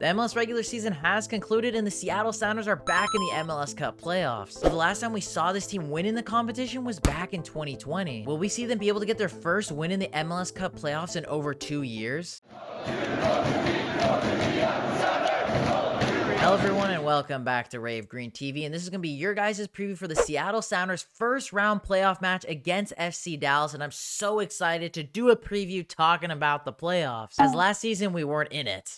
The MLS regular season has concluded and the Seattle Sounders are back in the MLS Cup playoffs. So the last time we saw this team win in the competition was back in 2020. Will we see them be able to get their first win in the MLS Cup playoffs in over 2 years? Hello everyone and welcome back to Ray of Green TV, and this is going to be your guys' preview for the Seattle Sounders first round playoff match against FC Dallas, and I'm so excited to do a preview talking about the playoffs, as last season we weren't in it.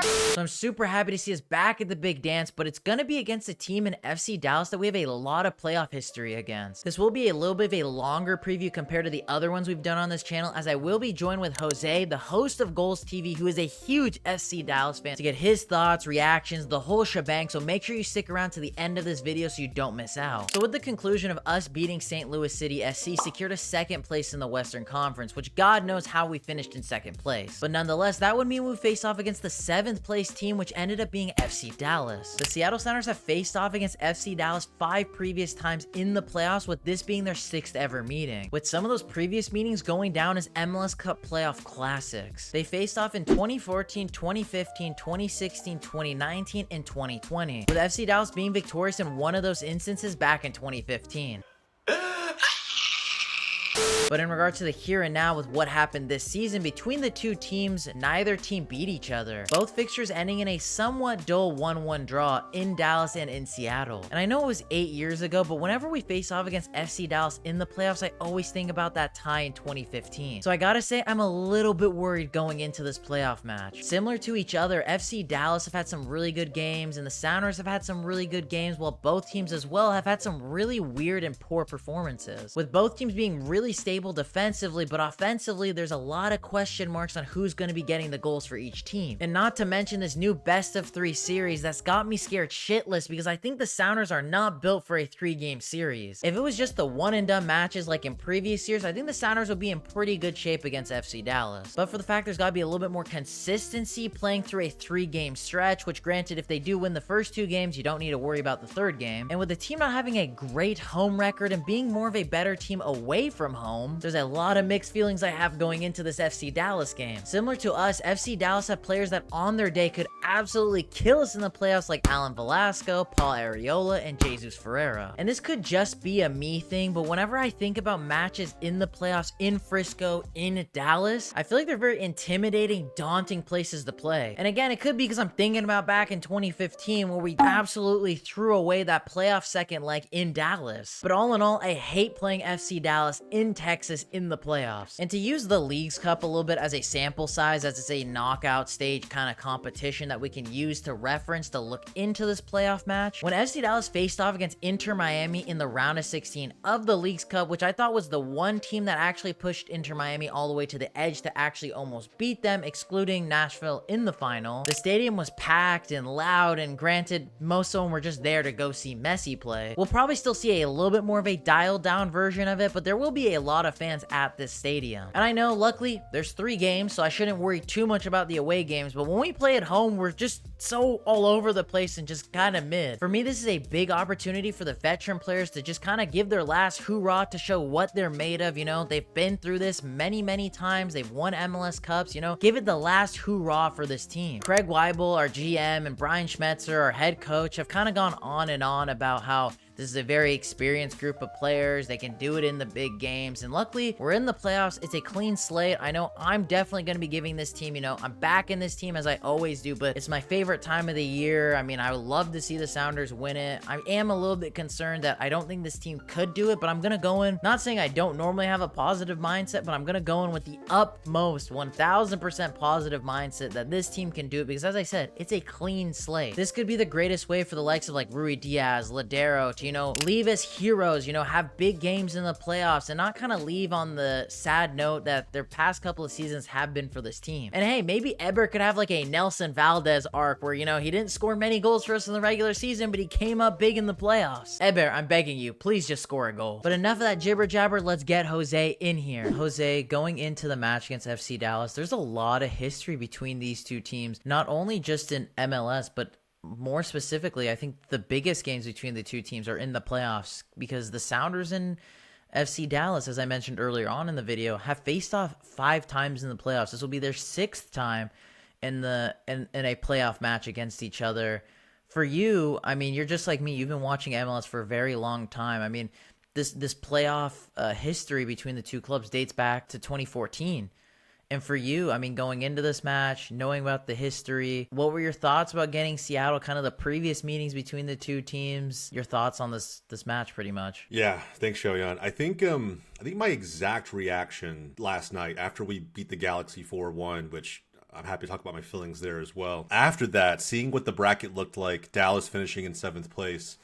So I'm super happy to see us back at the big dance, but it's going to be against a team in FC Dallas that we have a lot of playoff history against. This will be a little bit of a longer preview compared to the other ones we've done on this channel, as I will be joined with Jose, the host of Goals TV, who is a huge FC Dallas fan, to get his thoughts, reactions, the whole shebang, so make sure you stick around to the end of this video so you don't miss out. So with the conclusion of us beating St. Louis City, SC secured a second place in the Western Conference, which God knows how we finished in second place. But nonetheless, that would mean we face off against the 7th place team, which ended up being FC Dallas. The Seattle Sounders have faced off against FC Dallas 5 previous times in the playoffs, with this being their 6th ever meeting, with some of those previous meetings going down as MLS Cup playoff classics. They faced off in 2014, 2015, 2016, 2019, and 2020, with FC Dallas being victorious in one of those instances back in 2015. But in regards to the here and now with what happened this season between the two teams, neither team beat each other. Both fixtures ending in a somewhat dull 1-1 draw in Dallas and in Seattle. And I know it was 8 years ago, but whenever we face off against FC Dallas in the playoffs, I always think about that tie in 2015. So I gotta say, I'm a little bit worried going into this playoff match. Similar to each other, FC Dallas have had some really good games, and the Sounders have had some really good games, while both teams as well have had some really weird and poor performances, with both teams being really stable defensively, but offensively there's a lot of question marks on who's going to be getting the goals for each team. And not to mention this new best of 3 series that's got me scared shitless, because I think the Sounders are not built for a 3-game series. If it was just the one and done matches like in previous years, I think the Sounders would be in pretty good shape against FC Dallas. But for the fact there's got to be a little bit more consistency playing through a 3-game stretch, which granted, if they do win the first 2 games, you don't need to worry about the 3rd game. And with the team not having a great home record and being more of a better team away from home, there's a lot of mixed feelings I have going into this FC Dallas game. Similar to us, FC Dallas have players that on their day could absolutely kill us in the playoffs, like Alan Velasco, Paul Arriola, and Jesus Ferreira. And this could just be a me thing, but whenever I think about matches in the playoffs in Frisco, in Dallas, I feel like they're very intimidating, daunting places to play. And again, it could be because I'm thinking about back in 2015 where we absolutely threw away that playoff second leg in Dallas. But all in all, I hate playing FC Dallas in Texas in the playoffs. And to use the Leagues Cup a little bit as a sample size, as it's a knockout stage kind of competition that we can use to reference to look into this playoff match, when FC Dallas faced off against Inter Miami in the round of 16 of the Leagues Cup, which I thought was the one team that actually pushed Inter Miami all the way to the edge to actually almost beat them, excluding Nashville in the final, the stadium was packed and loud, and granted, most of them were just there to go see Messi play. We'll probably still see a little bit more of a dialed down version of it, but there will be a lot of fans at this stadium. And I know, luckily, there's 3 games, so I shouldn't worry too much about the away games, but when we play at home, we're just so all over the place and just kind of mid. For me, this is a big opportunity for the veteran players to just kind of give their last hoorah to show what they're made of. You know, they've been through this many times. They've won MLS Cups, you know, give it the last hoorah for this team. Craig Weibel, our GM, and Brian Schmetzer, our head coach, have kind of gone on and on about how this is a very experienced group of players. They can do it in the big games. And luckily, we're in the playoffs. It's a clean slate. I know I'm definitely going to be giving this team, you know, I'm back in this team as I always do, but it's my favorite time of the year. I mean, I would love to see the Sounders win it. I am a little bit concerned that I don't think this team could do it, but I'm going to go in, not saying I don't normally have a positive mindset, but I'm going to go in with the utmost 1000% positive mindset that this team can do it, because as I said, it's a clean slate. This could be the greatest way for the likes of like Ruidíaz, Lodeiro to, you know, leave as heroes, you know, have big games in the playoffs and not kind of leave on the sad note that their past couple of seasons have been for this team. And hey, maybe Eber could have like a Nelson Valdez arc where, you know, he didn't score many goals for us in the regular season, but he came up big in the playoffs. Eber, I'm begging you, please just score a goal. But enough of that jibber jabber, let's get Jose in here. Jose, going into the match against FC Dallas, there's a lot of history between these two teams, not only just in MLS, but more specifically, I think the biggest games between the two teams are in the playoffs, because the Sounders and FC Dallas, as I mentioned earlier on in the video, have faced off 5 times in the playoffs. This will be their 6th time in a playoff match against each other. For you, I mean, you're just like me. You've been watching MLS for a very long time. I mean, this playoff history between the two clubs dates back to 2014. And for you, I mean, going into this match, knowing about the history, what were your thoughts about getting Seattle, kind of the previous meetings between the two teams? Your thoughts on this match, pretty much. Yeah, thanks, Shoyan. I think my exact reaction last night after we beat the Galaxy 4-1, which I'm happy to talk about my feelings there as well. After that, seeing what the bracket looked like, Dallas finishing in 7th place,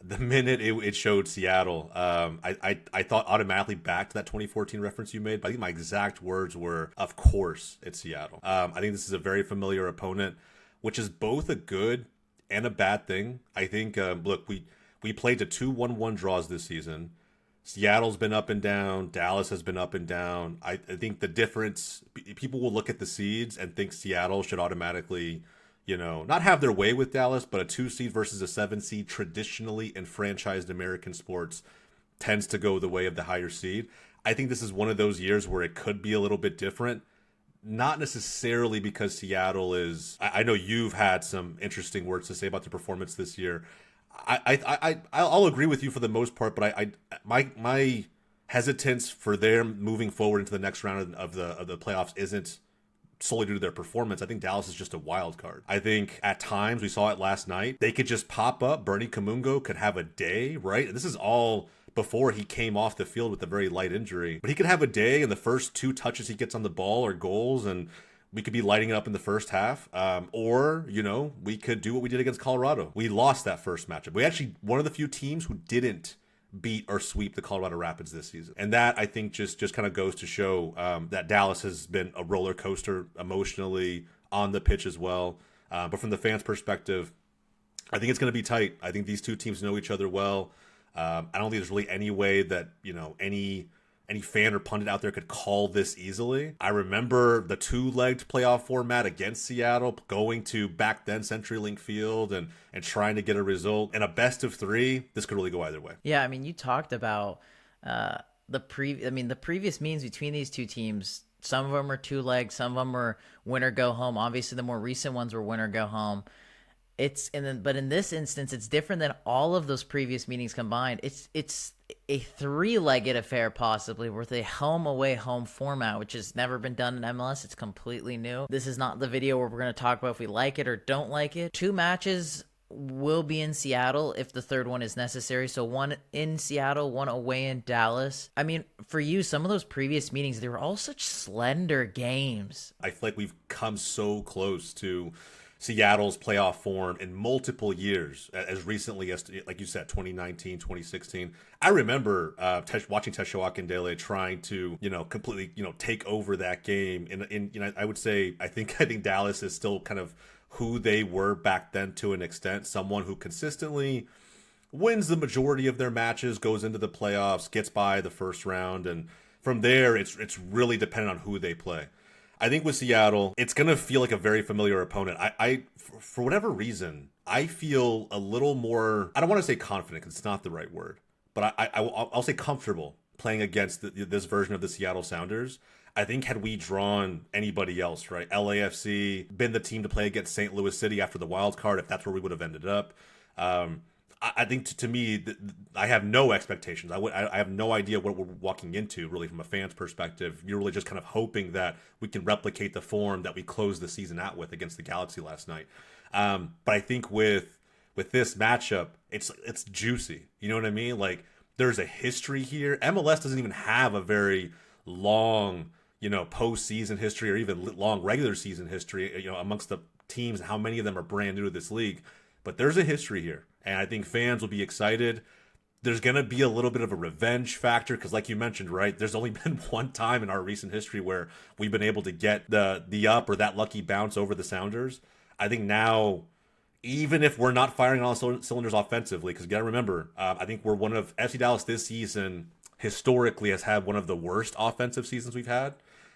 the minute it showed Seattle, I thought automatically back to that 2014 reference you made, but I think my exact words were, of course, it's Seattle. I think this is a very familiar opponent, which is both a good and a bad thing. I think, look, we played to 2 1-1 draws this season. Seattle's been up and down. Dallas has been up and down. I think the difference, people will look at the seeds and think Seattle should automatically, not have their way with Dallas, but a 2 seed versus a 7 seed traditionally in franchised American sports tends to go the way of the higher seed. I think this is one of those years where it could be a little bit different. Not necessarily because Seattle is, I know you've had some interesting words to say about the performance this year. I'll agree with you for the most part, but my hesitance for them moving forward into the next round of the playoffs isn't solely due to their performance. I think Dallas is just a wild card. I think at times, we saw it last night, they could just pop up. Bernie Kamungo could have a day, right? And this is all before he came off the field with a very light injury. But he could have a day, and the first 2 touches he gets on the ball are goals, and we could be lighting it up in the first half. Or, we could do what we did against Colorado. We lost that first matchup. We actually, one of the few teams who didn't beat or sweep the Colorado Rapids this season. And that, I think, just kind of goes to show that Dallas has been a roller coaster emotionally, on the pitch as well. But from the fans' perspective, I think it's going to be tight. I think these two teams know each other well. I don't think there's really any way that, any fan or pundit out there could call this easily. I remember the 2-legged playoff format against Seattle, going to back then CenturyLink Field and trying to get a result. In a best of 3, this could really go either way. Yeah, I mean, you talked about the previous meetings between these two teams. Some of them are 2-legged, some of them are win or go home. Obviously, the more recent ones were win or go home. But in this instance, it's different than all of those previous meetings combined. It's a 3-legged affair, possibly, with a home-away-home format, which has never been done in MLS. It's completely new. This is not the video where we're going to talk about if we like it or don't like it. 2 matches will be in Seattle if the third one is necessary. So 1 in Seattle, 1 away in Dallas. I mean, for you, some of those previous meetings, they were all such slender games. I feel like we've come so close to Seattle's playoff form in multiple years, as recently as, like you said, 2019, 2016. I remember watching Tesho Akindele trying to, completely, take over that game. And I would say, I think Dallas is still kind of who they were back then to an extent. Someone who consistently wins the majority of their matches, goes into the playoffs, gets by the first round, and from there, it's really dependent on who they play. I think with Seattle, it's going to feel like a very familiar opponent. I for whatever reason, I feel a little more, I don't want to say confident because it's not the right word, but I'll say comfortable playing against this version of the Seattle Sounders. I think had we drawn anybody else, right? LAFC, been the team to play against St. Louis City after the wild card, if that's where we would have ended up. I think to me, I have no expectations. I have no idea what we're walking into, really, from a fan's perspective. You're really just kind of hoping that we can replicate the form that we closed the season out with against the Galaxy last night. But I think with this matchup, it's juicy. You know what I mean? Like, there's a history here. MLS doesn't even have a very long, postseason history or even long regular season history, amongst the teams, and how many of them are brand new to this league. But there's a history here, and I think fans will be excited. There's going to be a little bit of a revenge factor because, like you mentioned, right, there's only been one time in our recent history where we've been able to get the up or that lucky bounce over the Sounders. I think now, even if we're not firing on all cylinders offensively, because you got to remember, I think we're one of FC Dallas this season historically has had one of the worst offensive seasons we've had.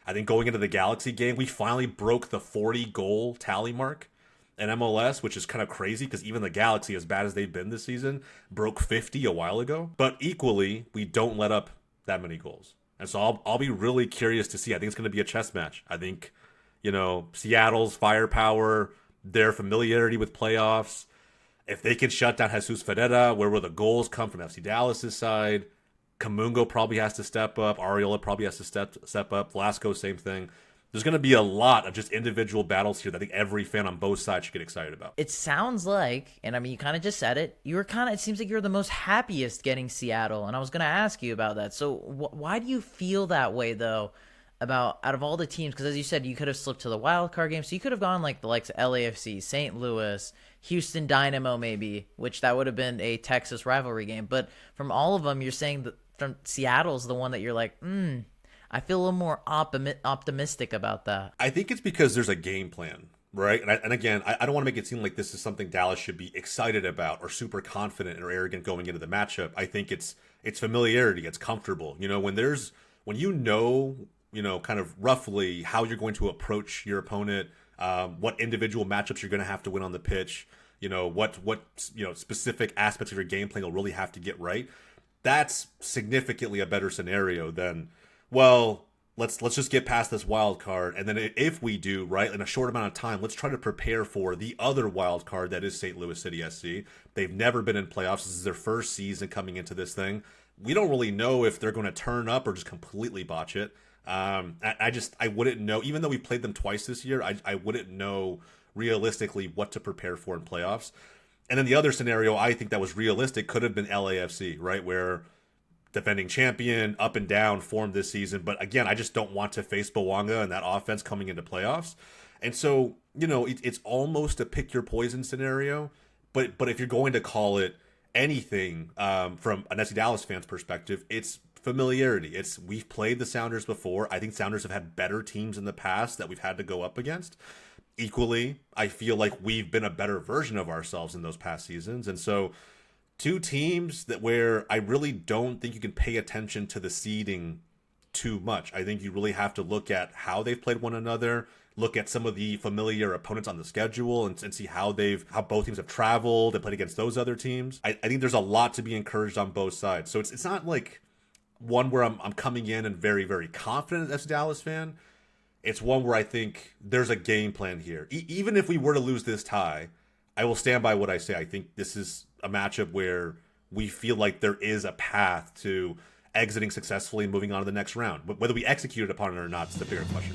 I think going into the Galaxy game, we finally broke the 40-goal tally mark in MLS, which is kind of crazy because even the Galaxy, as bad as they've been this season, broke 50 a while ago. But equally, we don't let up that many goals. And so I'll be really curious to see. I think it's going to be a chess match. I think, Seattle's firepower, their familiarity with playoffs. If they can shut down Jesus Ferreira, where will the goals come from FC Dallas's side? Kamungo probably has to step up. Ariola probably has to step up. Velasco, same thing. There's going to be a lot of just individual battles here that I think every fan on both sides should get excited about. It sounds like, and I mean, you kind of just said it, it seems like you're the most happiest getting Seattle, and I was going to ask you about that. So why do you feel that way, though, out of all the teams? Because as you said, you could have slipped to the wild card game, so you could have gone like the likes of LAFC, St. Louis, Houston Dynamo maybe, which that would have been a Texas rivalry game. But from all of them, you're saying that from Seattle's the one that you're like, I feel a little more optimistic about that. I think it's because there's a game plan, right? And again, I don't want to make it seem like this is something Dallas should be excited about or super confident or arrogant going into the matchup. I think it's familiarity. It's comfortable. When kind of roughly how you're going to approach your opponent, what individual matchups you're going to have to win on the pitch, what specific aspects of your game plan you'll really have to get right. That's significantly a better scenario than, well, let's just get past this wild card, and then if we do, right, in a short amount of time, let's try to prepare for the other wild card that is St. Louis City SC. They've never been in playoffs. This is their first season coming into this thing. We don't really know if they're going to turn up or just completely botch it. I wouldn't know, even though we played them twice this year, I wouldn't know realistically what to prepare for in playoffs. And then the other scenario I think that was realistic could have been LAFC, right, where defending champion, up and down form this season. But again, I just don't want to face Bouanga and that offense coming into playoffs. And so, it's almost a pick your poison scenario. But if you're going to call it anything from an FC Dallas fan's perspective, it's familiarity. We've played the Sounders before. I think Sounders have had better teams in the past that we've had to go up against. Equally, I feel like we've been a better version of ourselves in those past seasons. And so two teams where I really don't think you can pay attention to the seeding too much. I think you really have to look at how they've played one another, look at some of the familiar opponents on the schedule and see how both teams have traveled and played against those other teams. I think there's a lot to be encouraged on both sides. So it's not like one where I'm coming in and very, very confident as a Dallas fan. It's one where I think there's a game plan here. Even if we were to lose this tie, I will stand by what I say. I think this is a matchup where we feel like there is a path to exiting successfully and moving on to the next round. But whether we execute upon it or not is the bigger question.